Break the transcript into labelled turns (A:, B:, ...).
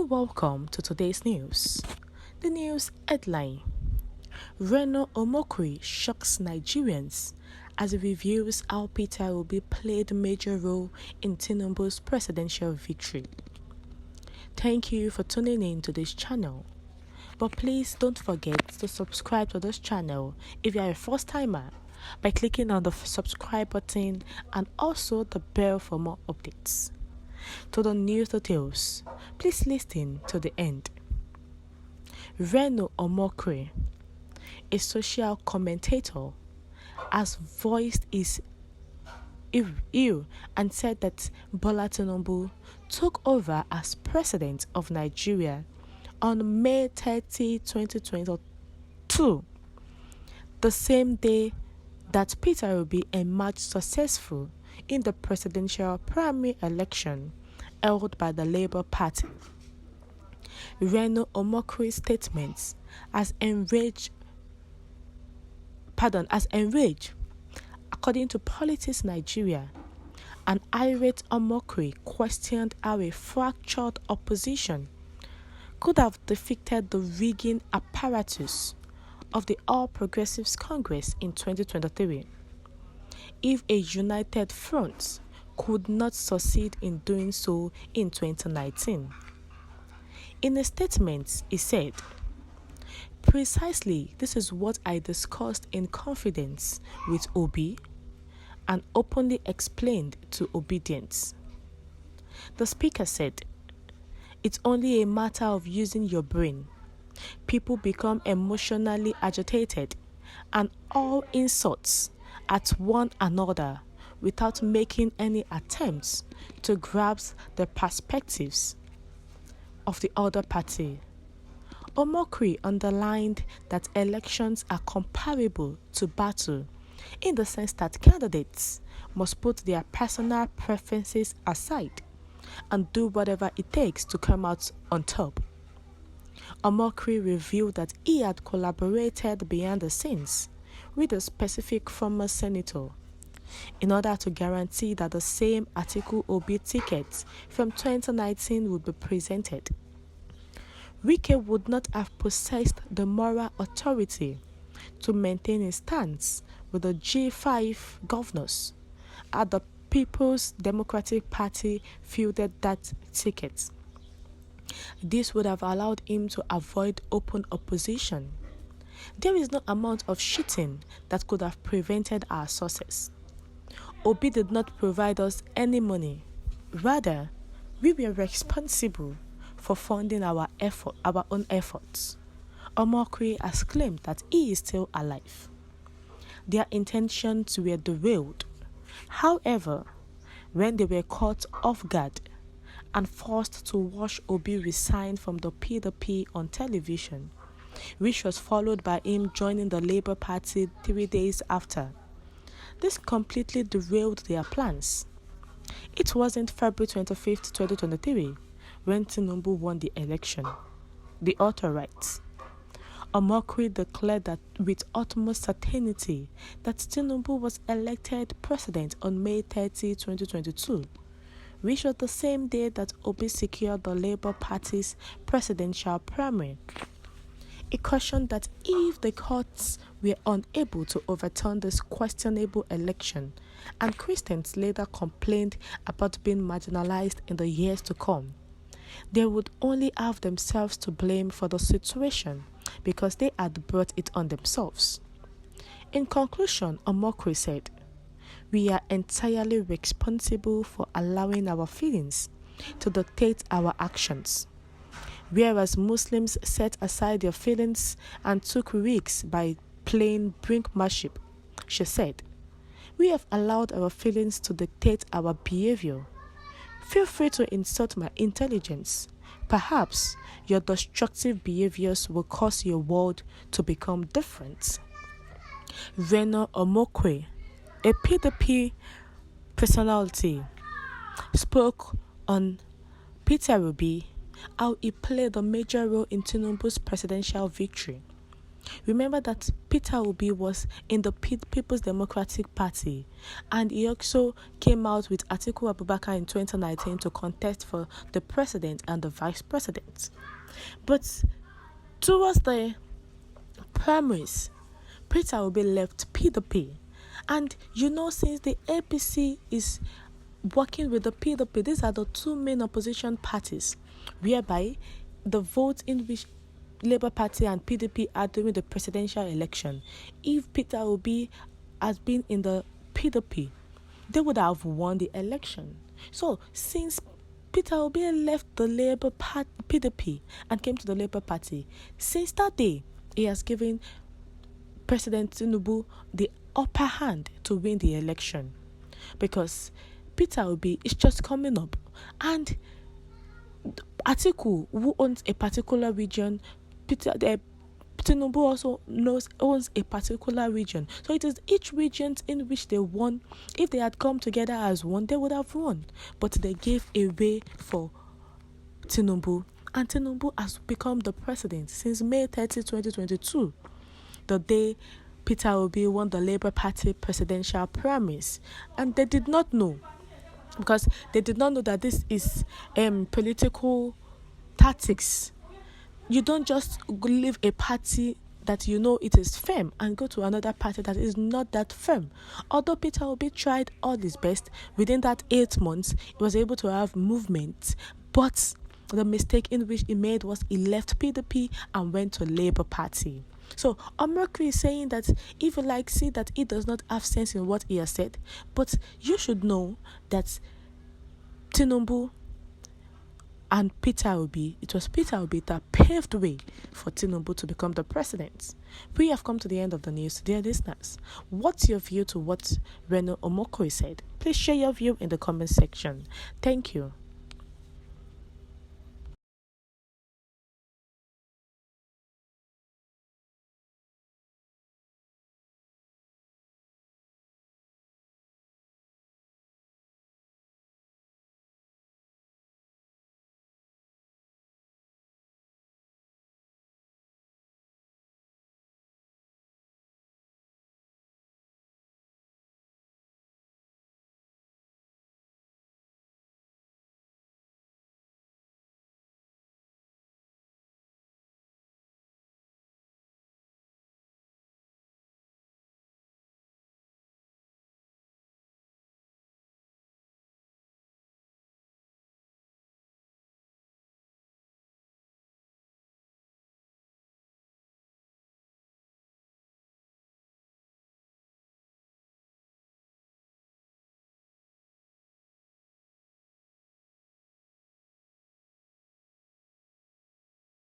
A: welcome to today's news. The news headline: Reno Omokri shocks Nigerians as he reveals how Peter Obi played a major role in Tinubus presidential victory. Thank you for tuning in to this channel. But please don't forget to subscribe to this channel if you are a first timer by clicking on the subscribe button and also the bell for more updates. To the news details, please listen to the end. Reno Omokri, a social commentator, has voiced his view and said that Bola Tinubu took over as president of Nigeria on May 30, 2022, the same day that Peter Obi emerged successful in the presidential primary election held by the Labour Party. Reno Omokri's statements has enraged. According to Politics Nigeria, an irate Omokri questioned how a fractured opposition could have defeated the rigging apparatus of the All Progressives Congress in 2023 if a united front could not succeed in doing so in 2019. In a statement, he said, "Precisely this is what I discussed in confidence with Obi and openly explained to obedience." The speaker said, "It's only a matter of using your brain. People become emotionally agitated and all insults at one another without making any attempts to grasp the perspectives of the other party." Omokri underlined that elections are comparable to battle in the sense that candidates must put their personal preferences aside and do whatever it takes to come out on top. Omokri revealed that he had collaborated behind the scenes with a specific former senator in order to guarantee that the same Atiku Obi ticket from 2019 would be presented. Wike would not have possessed the moral authority to maintain his stance with the G5 governors had the People's Democratic Party fielded that ticket. This would have allowed him to avoid open opposition. There is no amount of cheating that could have prevented our success. Obi did not provide us any money. Rather, we were responsible for funding our own efforts. Omokri has claimed that he is still alive. Their intentions were derailed. However, when they were caught off guard and forced to watch Obi resign from the PDP on television, which was followed by him joining the Labour Party 3 days after, this completely derailed their plans. It wasn't February 25, 2023, when Tinubu won the election. The author writes, Omokri declared that with utmost certainty that Tinubu was elected president on May 30, 2022, which was the same day that Obi secured the Labour Party's presidential primary. He cautioned that if the courts were unable to overturn this questionable election, and Christians later complained about being marginalized in the years to come, they would only have themselves to blame for the situation because they had brought it on themselves. In conclusion, Omokri said, "We are entirely responsible for allowing our feelings to dictate our actions. Whereas Muslims set aside their feelings and took risks by playing brinkmanship," she said, "we have allowed our feelings to dictate our behavior. Feel free to insult my intelligence. Perhaps your destructive behaviors will cause your world to become different." Reno Omokri, a PDP personality, spoke on Peter Obi, how he played a major role in Tinubu's presidential victory. Remember that Peter Obi was in the People's Democratic Party, and he also came out with Atiku Abubakar in 2019 to contest for the president and the vice president. But towards the primaries, Peter Obi left PDP. And since the APC is working with the PDP, these are the two main opposition parties, whereby the votes in which Labour Party and PDP are during the presidential election, if Peter Obi has been in the PDP, they would have won the election. So, since Peter Obi left the Labour Party, PDP, and came to the Labour Party, since that day, he has given President Tinubus the upper hand to win the election, because Peter Obi is just coming up, and Atiku, who owns a particular region, Tinubus also owns a particular region. So it is each region in which they won. If they had come together as one, they would have won. But they gave a way for Tinubus, and Tinubus has become the president since May 30, 2022, the day Peter Obi won the Labour Party presidential primaries. And they did not know, because they did not know that this is political tactics. You don't just leave a party that it is firm and go to another party that is not that firm. Although Peter Obi tried all his best, within that 8 months, he was able to have movement. But the mistake in which he made was he left PDP and went to Labour Party. So Omokri is saying that if you see that he does not have sense in what he has said, but you should know that Tinubus and Peter Obi, it was Peter Obi that paved the way for Tinubus to become the president. We have come to the end of the news, dear listeners. What's your view to what Reno Omokri said? Please share your view in the comment section. Thank you.